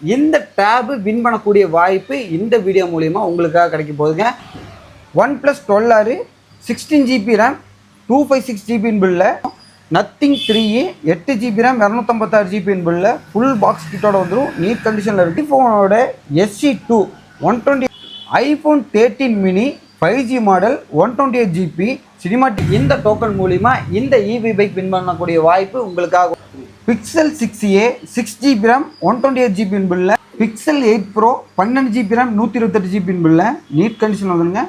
இந்த tab win பண்ணக்கூடிய வாய்ப்பு இந்த வீடியோ மூலிமா உங்களுக்காக கிடைக்க போகுதுங்க. OnePlus 12R 16GB RAM 256GB பில்ல நத்திங் 3 8GB RAM 256GB பில்ல ஃபுல் பாக்ஸ் கிட்டோட வந்துடும். நீட் கண்டிஷனில் இருக்குது. ஃபோனோட SE2 120 iPhone 13 mini 5G model 128GB cinematic. இந்த டோக்கன் மூலிமா இந்த EV பைக் வின் பண்ணக்கூடிய வாய்ப்பு உங்களுக்காக. Pixel 6a 6GB RAM 128GB பில்ல Pixel 8 Pro 12GB RAM 128GB பில்ல நீட் கண்டிஷன் வந்துடுங்க.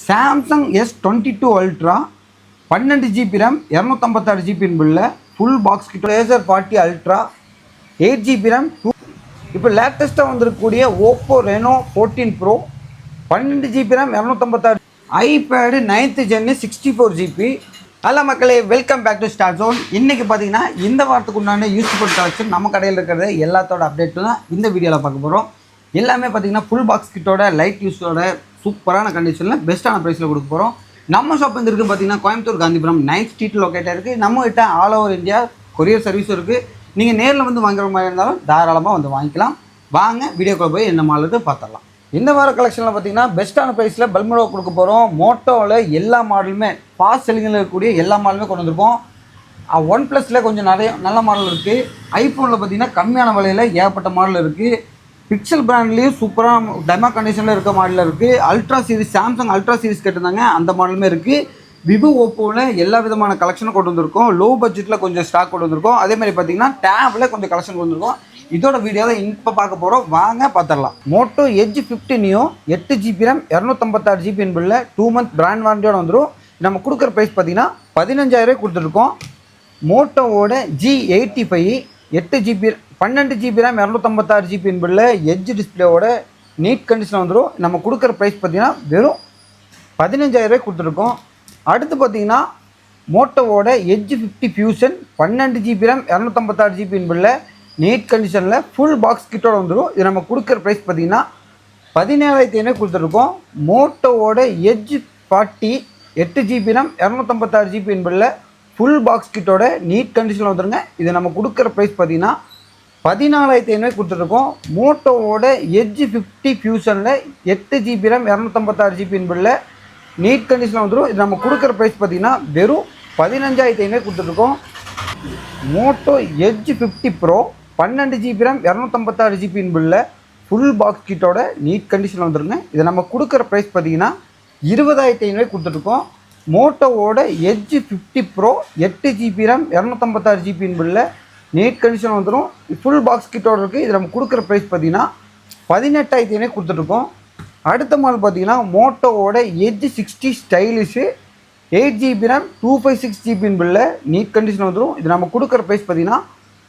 Samsung S22 Ultra 12GB RAM 256GB பில்ல ஃபுல் பாக்ஸ் கிட்ட Razer 40 Ultra 8GB RAM. இப்போ லேட்டஸ்ட்டாக வந்திருக்கக்கூடிய Oppo Reno 14 Pro 12GB RAM 256. iPad 9th Gen 64GB. Hello மக்களே, welcome back to star zone. இன்றைக்கி பார்த்தீங்கன்னா இந்த வாரத்துக்கு உண்டான யூஸ்ஃபுல் கலெக்ஷன் நம்ம கடையில் இருக்கிறது எல்லாத்தோட அப்டேட்டு தான் இந்த வீடியோவில் பார்க்க போகிறோம். எல்லாமே பார்த்தீங்கன்னா ஃபுல் பாக்ஸ் கிட்டோட லைட் யூஸோட சூப்பரான கண்டிஷனில் பெஸ்ட்டான ப்ரைஸில் கொடுக்க போகிறோம். நம்ம ஷாப் வந்து இருக்குது பார்த்தீங்கன்னா கோயம்புத்தூர் காந்திபுரம் 9th ஸ்ட்ரீட் லொக்கேட்டாக இருக்குது. நம்மகிட்ட ஆல் ஓவர் இந்தியா கொரியர் சர்வீஸும் இருக்குது. நீங்கள் நேரில் வந்து வாங்குற மாதிரி இருந்தாலும் தாராளமாக வந்து வாங்கிக்கலாம். வாங்க வீடியோக்குள்ளே போய் என்ன மாலுது பார்த்துடலாம். இந்த வார கலெக்ஷனில் பார்த்தீங்கன்னா பெஸ்ட்டான ப்ரைஸில் பல்மோடோ கொடுக்க போகிறோம். மோட்டோவில் எல்லா மாடலுமே ஃபாஸ்ட் செல்லிங்கில் இருக்கக்கூடிய எல்லா மாடலுமே கொண்டு வந்திருப்போம். OnePlusல கொஞ்சம் நிறைய நல்ல மாடல் இருக்குது. ஐஃபோனில் பார்த்தீங்கன்னா கம்மியான விலையில் ஏகப்பட்ட மாடல் இருக்குது. பிக்சல் பிராண்ட்லேயும் சூப்பரான டெமோ கண்டிஷனில் இருக்க மாடலில் இருக்குது. Ultra series Samsung ultra series கேட்டிருந்தாங்க, அந்த மாடலுமே இருக்குது. விவோ ஓப்போவில் எல்லா விதமான கலெக்ஷனும் கொண்டு வந்திருக்கோம். லோ பட்ஜெட்டில் கொஞ்சம் ஸ்டாக் கொண்டு வந்திருக்கோம். அதேமாதிரி பார்த்தீங்கன்னா டேபில் கொஞ்சம் கலெக்ஷன் கொண்டு வந்திருக்கோம். இதோட வீடியோவை இப்போ பார்க்க போகிறோம், வாங்க பார்த்துடலாம். Moto edge 50 neo 8GB RAM 256GB பில்ல 2 month பிராண்ட் வாரண்டியோட வந்துடும். நம்ம கொடுக்குற ப்ரைஸ் பார்த்தீங்கன்னா 15,000 கொடுத்துருக்கோம். மோட்டோவோட G85 8GB 12GB RAM 256GB பில்ல எட்ஜ் டிஸ்பிளேவோட நீட் கண்டிஷன் வந்துடும். நம்ம கொடுக்குற ப்ரைஸ் பார்த்தீங்கன்னா வெறும் 15,000 கொடுத்துருக்கோம். அடுத்து பார்த்தீங்கன்னா மோட்டோவோட edge 50 fusion 12GB RAM 256GB பில்ல நீட் கண்டிஷனில் ஃபுல் பாக்ஸ் கிட்டோட வந்துடும். இது நம்ம கொடுக்குற ப்ரைஸ் பார்த்தீங்கன்னா 17,500 கொடுத்துருக்கோம். மோட்டோவோட எட்ஜ் 40 8GB RAM 256GB பில்ல ஃபுல் பாக்ஸ் கிட்டோட நீட் கண்டிஷனில் வந்துடுங்க. இது நம்ம கொடுக்குற ப்ரைஸ் பார்த்தீங்கன்னா 14,500 கொடுத்துருக்கோம். மோட்டோவோட எட்ஜ் 50 ஃபியூஷனில் 8GB RAM 256GB பில்ல நீட் கண்டிஷனில் வந்துடும். இது நம்ம கொடுக்குற ப்ரைஸ் பார்த்தீங்கன்னா வெறும் 15,500 கொடுத்துருக்கோம். Moto edge 50 bro 12GB RAM 256GB பில்ல ஃபுல் பாக்ஸ் கிட்டோட நீட் கண்டிஷனில் வந்துருங்க. இதை நம்ம கொடுக்குற ப்ரைஸ் பார்த்தீங்கன்னா 20,500 கொடுத்துருக்கோம். மோட்டோவோட edge 50 bro 8GB RAM 256GB பில்ல நீட் கண்டிஷன் வந்துடும். ஃபுல் பாக்ஸ் கிட்டோட இருக்குது. இது நம்ம கொடுக்குற ப்ரைஸ் பார்த்தீங்கன்னா 18,500 கொடுத்துருக்கோம். அடுத்த மாடல் பார்த்தீங்கன்னா மோட்டோவோட எட்ஜ் 60 ஸ்டைலிஷு 8GB RAM 256GB பில்ல நீட் கண்டிஷன் வந்துடும். இது நம்ம கொடுக்குற ப்ரைஸ் பார்த்தீங்கன்னா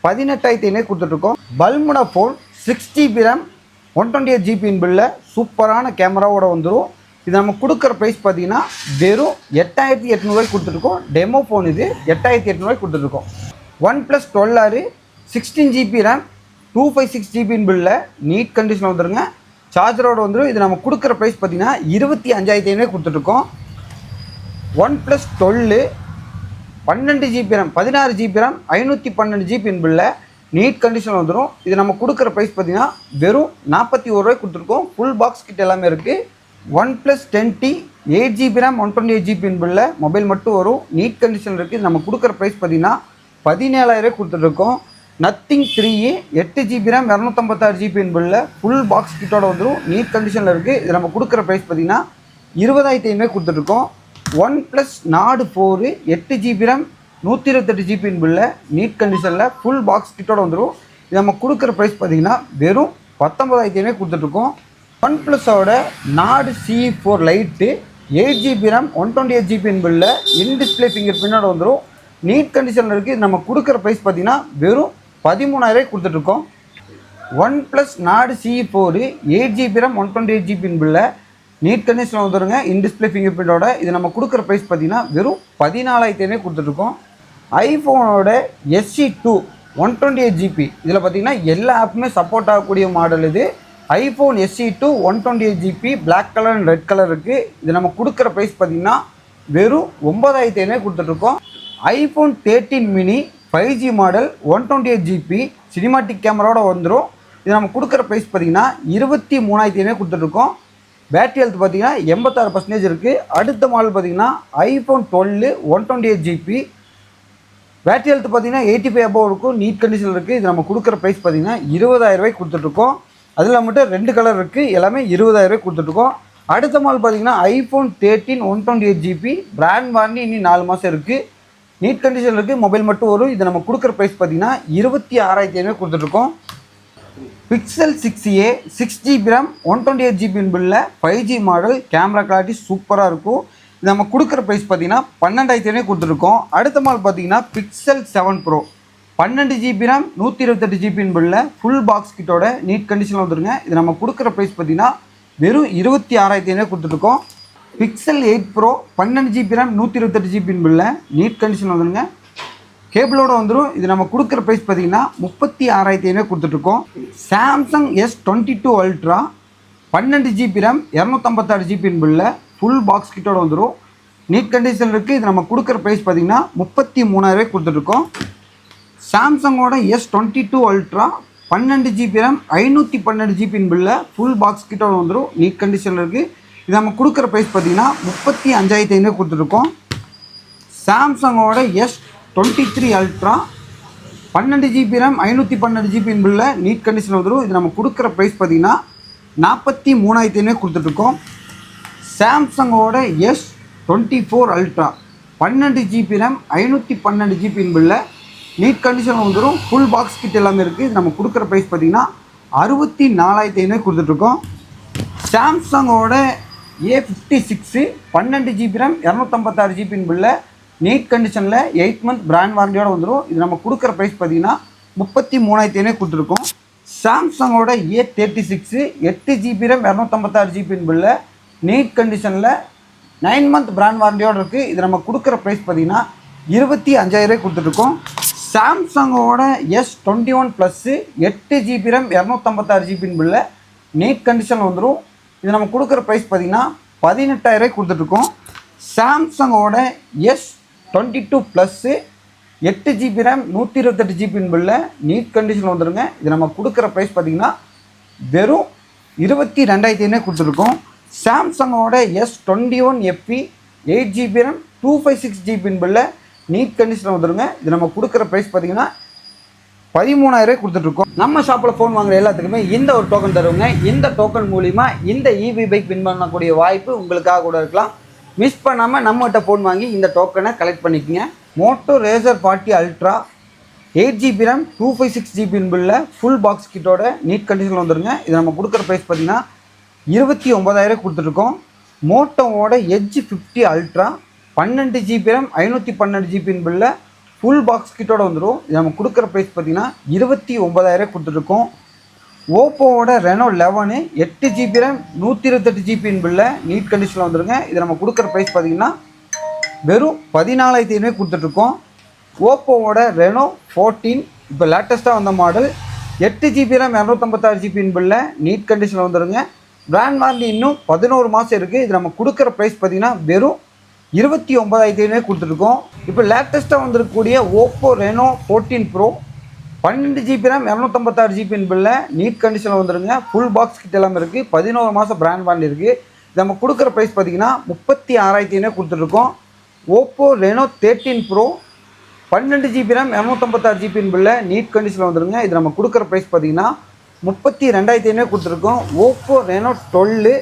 18,500 கொடுத்துட்ருக்கோம். பல்முடா ஃபோன் 6GB RAM 128GB பில்ல சூப்பரான கேமராவோட வந்துடும். இது நம்ம கொடுக்குற ப்ரைஸ் பார்த்தீங்கன்னா வெறும் 8,800 கொடுத்துருக்கோம். டெமோ ஃபோன் இது 8,800 கொடுத்துருக்கோம். OnePlus 12R 16GB RAM 256GB பில்ல நீட் கண்டிஷன் வந்துடுங்க. சார்ஜரோட வந்துடும். இது நம்ம கொடுக்குற ப்ரைஸ் பார்த்தீங்கன்னா 25,500 கொடுத்துட்ருக்கோம். OnePlus 12 12GB RAM 16GB RAM 512GB பில்ல நீட் கண்டிஷன் வந்துடும். இது நம்ம கொடுக்குற ப்ரைஸ் பார்த்தீங்கன்னா வெறும் 41 கொடுத்துருக்கோம். ஃபுல் பாக்ஸ் கிட்ட எல்லாமே இருக்குது. OnePlus 10T 8GB RAM 128GB பில்ல மொபைல் மட்டும் வரும். நீட் கண்டிஷன் இருக்குது. நம்ம கொடுக்குற ப்ரைஸ் பார்த்தீங்கன்னா 17,000 கொடுத்துட்ருக்கோம். நத்திங் 3 8GB RAM 256GB பில்ல ஃபுல் பாக்ஸ் கிட்டோட வந்துடும். நீட் கண்டிஷனில் இருக்குது. இது நம்ம கொடுக்குற ப்ரைஸ் பார்த்தீங்கன்னா 20,500 கொடுத்துட்ருக்கோம். OnePlus Nord 4 8GB RAM 128GB பில்ல நீட் கண்டிஷனில் ஃபுல் பாக்ஸ் கிட்டோட வந்துடும். இது நம்ம கொடுக்குற ப்ரைஸ் பார்த்தீங்கன்னா வெறும் 19,500 கொடுத்துட்ருக்கோம். OnePlusோட Nord CE4 light 8GB RAM 128GB பில்ல இன் டிஸ்பிளே ஃபிங்கர் பின்னோட வந்துடும். நீட் கண்டிஷனில் இருக்குது. இது நம்ம கொடுக்குற ப்ரைஸ் பார்த்தீங்கன்னா வெறும் 13,000 கொடுத்துட்ருக்கோம். OnePlus Nord CE4 8GB RAM 128GB பில்ல நீட் கண்டிஷனில் வந்துடுங்க. இன் டிஸ்பிளே ஃபிங்கர் பிரிண்டோட. இது நம்ம கொடுக்குற ப்ரைஸ் பார்த்தீங்கன்னா வெறும் 14,500 கொடுத்துட்ருக்கோம். ஐஃபோனோட SE2 128GB இதில் பார்த்தீங்கன்னா எல்லா ஆப்புமே சப்போர்ட் ஆகக்கூடிய மாடல் இது. IPhone SE2 128GB black colour and red colour இருக்குது. இது நம்ம கொடுக்குற ப்ரைஸ் பார்த்தீங்கன்னா வெறும் 9,500 கொடுத்துட்ருக்கோம். IPhone 13 mini 5G model 128GB cinematic கேமராவோட வந்துடும். இது நம்ம கொடுக்குற ப்ரைஸ் பார்த்திங்கன்னா 23,500 கொடுத்துட்ருக்கோம். பேட்டரி ஹெல்த் பார்த்திங்கன்னா 86% இருக்குது. அடுத்த மாடல் பார்த்திங்கன்னா iPhone 12 128GB. பேட்டரி ஹெல்த் பார்த்திங்கன்னா 85 above இருக்கும். நீட் கண்டிஷனில் இருக்குது. இது நம்ம கொடுக்குற ப்ரைஸ் பார்த்திங்கன்னா 20,000 கொடுத்துட்ருக்கோம். அதில் மட்டும் 2 கலர் இருக்குது. எல்லாமே 20,000 கொடுத்துட்ருக்கோம். அடுத்த மாடல் பார்த்திங்கன்னா iPhone 13 128GB. பிராண்ட் வாரண்டி இன்னும் 4 மாதம் இருக்குது. நீட் கண்டிஷனில் இருக்குது. மொபைல் மட்டும் வரும். இது நம்ம கொடுக்குற ப்ரைஸ் பார்த்திங்கன்னா 26,500 கொடுத்துட்ருக்கோம். Pixel 6a 6GB RAM 128GB பில்லில் 5G model. Camera clarity சூப்பராக இருக்கும். இது நம்ம கொடுக்குற ப்ரைஸ் பார்த்திங்கன்னா 12,500 கொடுத்துருக்கோம். அடுத்த மாடல் பார்த்திங்கன்னா Pixel 7 Pro 12GB RAM 128GB பில்லில் ஃபுல் பாக்ஸ் கிட்டோட நீட் கண்டிஷனில் வந்துருங்க. இது நம்ம கொடுக்குற ப்ரைஸ் பார்த்திங்கன்னா வெறும் 26,500 கொடுத்துருக்கோம். Pixel 8 Pro 12GB RAM 128GB பில்லில் நீட் கண்டிஷன் வந்துருங்க. கேபிளோட வந்துடும். இது நம்ம கொடுக்குற ப்ரைஸ் பார்த்திங்கன்னா 36,500 கொடுத்துட்ருக்கோம். Samsung S22 Ultra 12GB RAM 256GB பில்லில் ஃபுல் பாக்ஸ் கிட்டோட வந்துடும். நீட் கண்டிஷன் இருக்குது. இது நம்ம கொடுக்குற ப்ரைஸ் பார்த்திங்கன்னா 33,000 கொடுத்துட்ருக்கோம். சாம்சங்கோட S22 Ultra 12GB RAM 512GB பில்லில் ஃபுல் பாக்ஸ் கிட்டோட வந்துடும். நீட் கண்டிஷனில் இருக்குது. இது நம்ம கொடுக்குற ப்ரைஸ் பார்த்திங்கன்னா 35,500 கொடுத்துட்ருக்கோம். சாம்சங்கோட S23 Ultra 12GB RAM 512GB பில்லில் நீட் கண்டிஷனில் வந்துடும். இது நம்ம கொடுக்குற ப்ரைஸ் பார்த்திங்கன்னா 43,500 கொடுத்துட்ருக்கோம். சாம்சங்கோட S24 Ultra 12GB RAM 512GB பில்லில் நீட் கண்டிஷனில் வந்துடும். ஃபுல் பாக்ஸ் கிட் எல்லாமே இருக்குது. இது நம்ம கொடுக்குற ப்ரைஸ் பார்த்திங்கன்னா 64,500 கொடுத்துட்ருக்கோம். சாம்சங்கோட A56 12GB RAM 256GB பில்லில் நீட் கண்டிஷனில் 8 month பிராண்ட் வாரண்டியோடு வந்துடும். இது நம்ம கொடுக்குற ப்ரைஸ் பார்த்திங்கன்னா 33,500 கொடுத்துருக்கோம். சாம்சங்கோட A36 8GB RAM 256GB பில்லில் நீட் கண்டிஷனில் 9 month பிராண்ட் வாரண்டியோடு இருக்குது. இது நம்ம கொடுக்குற ப்ரைஸ் பார்த்திங்கன்னா 25,000 கொடுத்துட்ருக்கோம். சாம்சங்கோட S21 Plus 8GB RAM 256GB பில்லில் நீட் கண்டிஷனில் வந்துடும். இது நம்ம கொடுக்குற ப்ரைஸ் பார்த்திங்கன்னா 18,000 கொடுத்துட்ருக்கோம். சாம்சங்கோட S22 Plus 8GB RAM 128GB பில்லில் நீட் கண்டிஷனில் வந்துடுங்க. இது நம்ம கொடுக்குற ப்ரைஸ் பார்த்திங்கன்னா வெறும் 22,500 கொடுத்துருக்கோம். சாம்சங்கோட S21 FE 8GB RAM 256GB பில்லில் நீட் கண்டிஷனில் வந்துடுங்க. இது நம்ம கொடுக்குற ப்ரைஸ் பார்த்திங்கன்னா 13,000 கொடுத்துட்ருக்கோம். நம்ம ஷாப்பில் ஃபோன் வாங்குற எல்லாத்துக்குமே இந்த ஒரு டோக்கன் தருவாங்க. இந்த டோக்கன் மூலிமா இந்த EV பைக் வின் பண்ணக்கூடிய வாய்ப்பு உங்களுக்காக கூட இருக்கலாம். மிஸ் பண்ணாமல் நம்மகிட்ட ஃபோன் வாங்கி இந்த டோக்கனை கலெக்ட் பண்ணிக்கோங்க. Moto Razr 40 Ultra 8GB RAM 256GB பில்லில் ஃபுல் பாக்ஸ் கிட்டோட நீட் கண்டிஷனில் வந்துடுங்க. இது நம்ம கொடுக்குற ப்ரைஸ் பார்த்திங்கன்னா 29,000 கொடுத்துட்ருக்கோம். மோட்டோவோட Edge 50 Ultra 12GB RAM 512GB பில்லில் ஃபுல் பாக்ஸ் கிட்டோட வந்துடும். இது நம்ம கொடுக்குற ப்ரைஸ் பார்த்திங்கன்னா 29,000 கொடுத்துட்ருக்கோம். ஓப்போவோட Reno 11 8GB RAM 128GB பில்லில் நீட் கண்டிஷனில் வந்துடுங்க. இது நம்ம கொடுக்குற ப்ரைஸ் பார்த்திங்கன்னா வெறும் 14,500 கொடுத்துட்ருக்கோம். ஓப்போவோட Reno 14 இப்போ லேட்டஸ்ட்டாக வந்த மாடல் 8GB RAM 256GB பில்லில் நீட் கண்டிஷனில் வந்துடுங்க. பிராண்ட் வாரண்டி இன்னும் 11 மாதம் இருக்குது. இது நம்ம கொடுக்குற ப்ரைஸ் பார்த்திங்கன்னா வெறும் 29,500 கொடுத்துருக்கோம். இப்போ லேட்டஸ்ட்டாக வந்திருக்கக்கூடிய Oppo Reno 14 Pro 12GB RAM 256GB பில்லில் நீட் கண்டிஷனில் வந்துடுங்க. ஃபுல் பாக்ஸ் கிட்ட எல்லாமே இருக்குது. 11 மாதம் பிராண்ட் வாரண்டி இருக்குது. இது நம்ம கொடுக்குற ப்ரைஸ் பார்த்திங்கன்னா 36,500 கொடுத்துருக்கோம். Oppo Reno 13 Pro 12GB RAM 256GB பில்லில் நீட் கண்டிஷனில் வந்துடுங்க. இது நம்ம கொடுக்குற ப்ரைஸ் பார்த்திங்கன்னா 32,500 கொடுத்துருக்கோம். Oppo Reno 12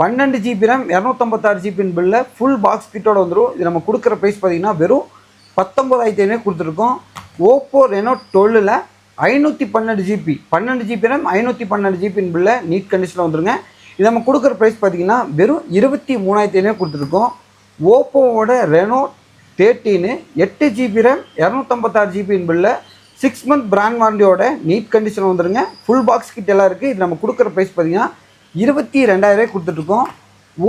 12GB RAM 256GB பில்லில் ஃபுல் பாக்ஸ் கிட்டோட வந்துடும். இது நம்ம கொடுக்குற ப்ரைஸ் பார்த்திங்கன்னா வெறும் 19,500 கொடுத்துருக்கோம். ஓப்போ Reno 12ல் 512GB 12GB RAM 512GB பில்லில் நீட் கண்டிஷனில் வந்துடுங்க. இது நம்ம கொடுக்குற ப்ரைஸ் பார்த்திங்கன்னா வெறும் 23,500 கொடுத்துருக்கோம். ஓப்போவோட Reno 13 8GB RAM 256GB பில்லில் 6 month பிராண்ட் வாரண்டியோட நீட் கண்டிஷனில் வந்துடுங்க. ஃபுல் பாக்ஸ் கிட்ட எல்லாம் இருக்குது. இது நம்ம கொடுக்குற ப்ரைஸ் பார்த்திங்கன்னா 22,000 கொடுத்துட்ருக்கோம்.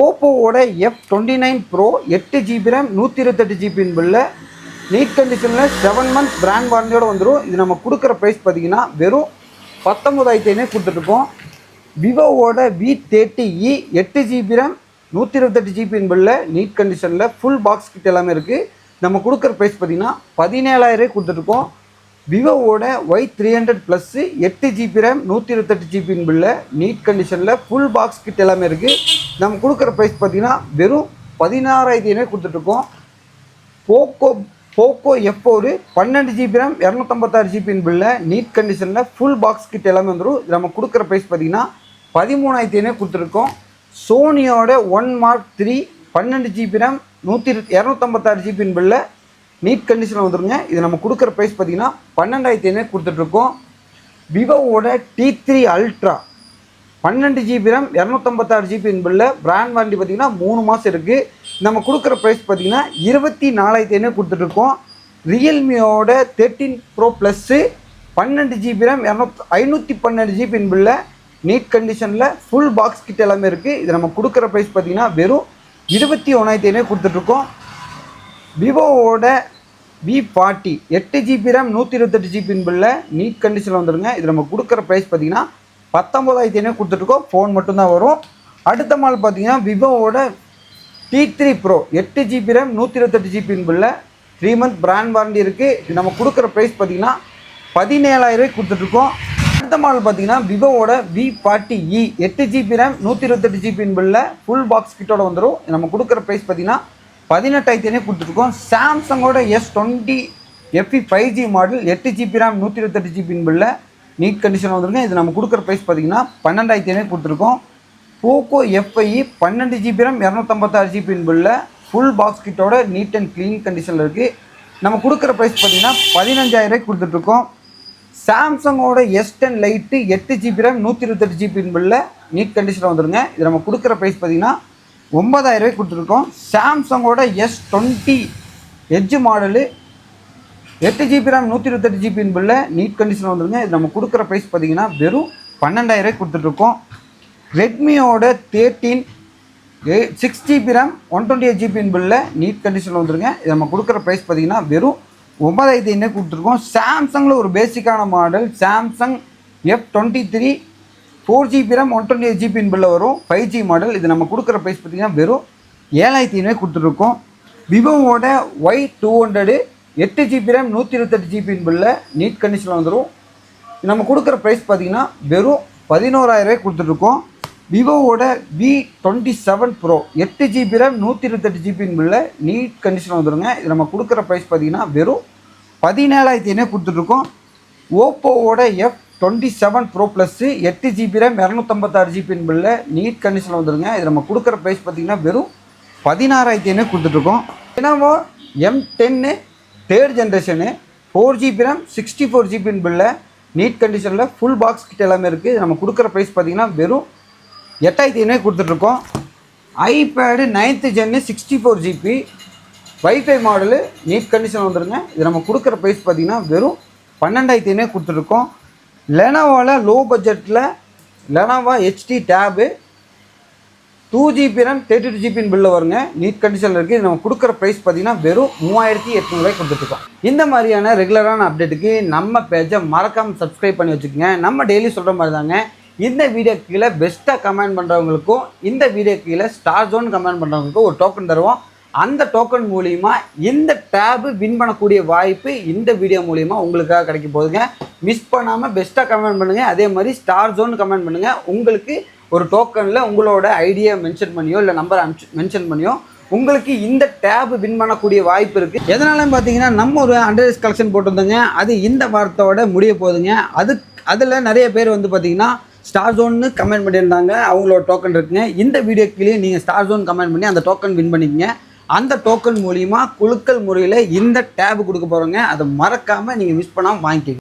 ஓப்போவோட F29 Pro 8GB RAM 128GB பில்லில் நீட் கண்டிஷனில் 7 month பிராண்ட் வாரண்டியோடு வந்துடும். இது நம்ம கொடுக்குற ப்ரைஸ் பார்த்திங்கன்னா வெறும் 19,500 கொடுத்துட்ருக்கோம். விவோவோட V30e 8GB RAM 128GB பில்லில் நீட் கண்டிஷனில் ஃபுல் பாக்ஸ் கிட்ட எல்லாமே இருக்குது. நம்ம கொடுக்குற ப்ரைஸ் பார்த்திங்கன்னா 17,000 கொடுத்துட்ருக்கோம். விவோவோட Y300 plus 8GB RAM 128GB பில்ல நீட் கண்டிஷனில் ஃபுல் பாக்ஸ் கிட் எல்லாமே இருக்குது. நம்ம கொடுக்குற ப்ரைஸ் பார்த்தீங்கன்னா வெறும் 16,500 கொடுத்துட்ருக்கோம். Poco F4 12GB RAM 256GB பில்ல நீட் கண்டிஷனில் ஃபுல் பாக்ஸ் கிட் எல்லாமே வந்துடும். நம்ம கொடுக்குற ப்ரைஸ் பார்த்தீங்கன்னா 13,500 கொடுத்துருக்கோம். சோனியோட 1 Mark 3 12GB ரேம் 256GB பில்ல நீட் கண்டிஷனில் வந்துருங்க. இது நம்ம கொடுக்குற ப்ரைஸ் பார்த்தீங்கன்னா 12,500 கொடுத்துட்ருக்கோம். விவோவோட T3 ultra 12GB RAM 256GB பில்ல பிராண்ட் வாரண்டி பார்த்தீங்கன்னா 3 மாதம் இருக்குது. நம்ம கொடுக்குற ப்ரைஸ் பார்த்தீங்கன்னா 24,500 கொடுத்துட்ருக்கோம். ரியல்மியோட 13 Pro plus 12GB RAM 512GB பில்ல நீட் கண்டிஷனில் ஃபுல் பாக்ஸ் கிட் எல்லாமே இருக்குது. இது நம்ம கொடுக்குற ப்ரைஸ் பார்த்தீங்கன்னா வெறும் 21,500 கொடுத்துட்ருக்கோம். விவோவோட V40 8GB ரேம் 128GB பில்ல நீட் கண்டிஷனில் வந்துடுங்க. இது நம்ம கொடுக்குற ப்ரைஸ் பார்த்தீங்கன்னா 19,500 கொடுத்துட்ருக்கோம். ஃபோன் மட்டும்தான் வரும். அடுத்த மாடல் பார்த்தீங்கன்னா விவோவோட T3 Pro 8GB RAM 128GB பில்ல 3 month பிராண்ட் வாரண்டி இருக்குது. இது நம்ம கொடுக்குற ப்ரைஸ் பார்த்தீங்கன்னா 17,000 கொடுத்துட்ருக்கோம். அடுத்த மாடல் பார்த்தீங்கன்னா விவோவோட V40e 8GB ரேம் 128GB பில்ல ஃபுல் பாக்ஸ் கிட்டோட வந்துடும். நம்ம கொடுக்குற ப்ரைஸ் பார்த்தீங்கன்னா 18,500 கொடுத்துருக்கோம். சாம்சங்கோட S20 FE 5G model 8GB RAM 128GB பில்ல நீட் கண்டிஷன் வந்துருங்க. இது நம்ம கொடுக்குற ப்ரைஸ் பார்த்தீங்கன்னா 12,500 கொடுத்துருக்கோம். Poco F5 12GB RAM 256GB பில்ல ஃபுல் பாக்ஸ் கிட்டோட நீட் அண்ட் க்ளீன் கண்டிஷனில் இருக்குது. நம்ம கொடுக்குற ப்ரைஸ் பார்த்தீங்கன்னா 15,000 கொடுத்துட்ருக்கோம். சாம்சங்கோட S10 light 8GB RAM 128GB பில்ல நீட் கண்டிஷனில் வந்துருங்க. இது நம்ம கொடுக்குற ப்ரைஸ் பார்த்தீங்கன்னா 9,000 கொடுத்துருக்கோம். சாம்சங்கோட S20 edge model 8GB RAM 128GB பில்ல நீட் கண்டிஷனில் வந்துருங்க. இது நம்ம கொடுக்குற ப்ரைஸ் பார்த்தீங்கன்னா வெறும் 12,000 கொடுத்துட்ருக்கோம். ரெட்மியோட 13 6GB ரேம் 128GB பில்ல நீட் கண்டிஷனில் வந்துருங்க. இது நம்ம கொடுக்குற ப்ரைஸ் பார்த்தீங்கன்னா வெறும் 9,500 கொடுத்துருக்கோம். சாம்சங்கில் ஒரு பேசிக்கான model Samsung F23 4GB RAM 128GB பில்ல வரும் 5G மாடல். இது நம்ம கொடுக்குற ப்ரைஸ் பார்த்தீங்கன்னா வெறும் 7,500 கொடுத்துருக்கோம். விவோவோட Y200 8GB ரேம் 128GB பில்ல நீட் கண்டிஷனில் வந்துடும். நம்ம கொடுக்குற ப்ரைஸ் பார்த்தீங்கன்னா வெறும் 11,000 கொடுத்துட்ருக்கோம். விவோவோட V27 Pro 8GB RAM 128GB பில்ல நீட் கண்டிஷனில் வந்துடுங்க. இது நம்ம கொடுக்குற ப்ரைஸ் பார்த்தீங்கன்னா வெறும் 17,500 கொடுத்துட்ருக்கோம். ஓப்போவோட F27 Pro plus 8GB RAM 256GB பில்ல நீட் கண்டிஷனில் வந்துடுங்க. இது நம்ம கொடுக்குற ப்ரைஸ் பார்த்தீங்கன்னா வெறும் 16,500 கொடுத்துட்ருக்கோம். Lenovo M10 3rd generation 4GB RAM 64GB பில்ல நீட் கண்டிஷனில் ஃபுல் பாக்ஸ் கிட்ட எல்லாமே இருக்குது. நம்ம கொடுக்குற ப்ரைஸ் பார்த்தீங்கன்னா வெறும் 8,500 கொடுத்துட்ருக்கோம். IPad 9th Gen 64GB wifi model neat condition வந்துடுங்க. இது நம்ம கொடுக்குற ப்ரைஸ் பார்த்தீங்கன்னா வெறும் 12,500 கொடுத்துட்ருக்கோம். லெனோவோவில் லோ பட்ஜெட்டில் Lenovo HD tab 2GB RAM 32GB பில்ல வருங்க. நீட் கண்டிஷனில் இருக்குது. இது நம்ம கொடுக்குற ப்ரைஸ் பார்த்தீங்கன்னா வெறும் 3,800 கொடுத்துட்ருக்கோம். இந்த மாதிரியான ரெகுலரான அப்டேட்டுக்கு நம்ம பேஜை மறக்காமல் சப்ஸ்கிரைப் பண்ணி வச்சுக்கோங்க. நம்ம டெய்லி சொல்கிற மாதிரி தாங்க இந்த வீடியோ கீழே பெஸ்ட்டாக கமெண்ட் பண்ணுறவங்களுக்கும் இந்த வீடியோ கீழே ஸ்டார் ஜோன் கமெண்ட் பண்ணுறவங்களுக்கும் ஒரு டோக்கன் தருவோம். அந்த டோக்கன் மூலிமா இந்த டேபு வின் பண்ணக்கூடிய வாய்ப்பு இந்த வீடியோ மூலிமா உங்களுக்காக கிடைக்க போகுதுங்க. மிஸ் பண்ணாமல் பெஸ்ட்டாக கமெண்ட் பண்ணுங்கள். அதே மாதிரி ஸ்டார் ஜோன் கமெண்ட் பண்ணுங்கள். உங்களுக்கு ஒரு டோக்கனில் உங்களோட ஐடியா மென்ஷன் பண்ணியோ இல்லை நம்பர் மென்ஷன் பண்ணியோ உங்களுக்கு இந்த டேப் வின் பண்ணக்கூடிய வாய்ப்பு இருக்குது. எதனாலும் பார்த்தீங்கன்னா நம்ம ஒரு அண்டர்ஸ் கலெக்ஷன் போட்டிருந்தோங்க. அது இந்த வாரத்தோட முடிய போகுதுங்க. அதில் நிறைய பேர் வந்து பார்த்தீங்கன்னா ஸ்டார் ஜோன்னு கமெண்ட் பண்ணியிருந்தாங்க. அவங்களோட டோக்கன் இருக்குங்க. இந்த வீடியோ கீழே நீங்கள் ஸ்டார் ஜோன் கமெண்ட் பண்ணி அந்த டோக்கன் வின் பண்ணிக்கங்க. அந்த டோக்கன் மூலிமா குலுக்கல் முறையில் இந்த டேப் கொடுக்க போகிறோங்க. அதை மறக்காமல் நீங்கள் மிஸ் பண்ணாமல் வாங்கிக்கங்க.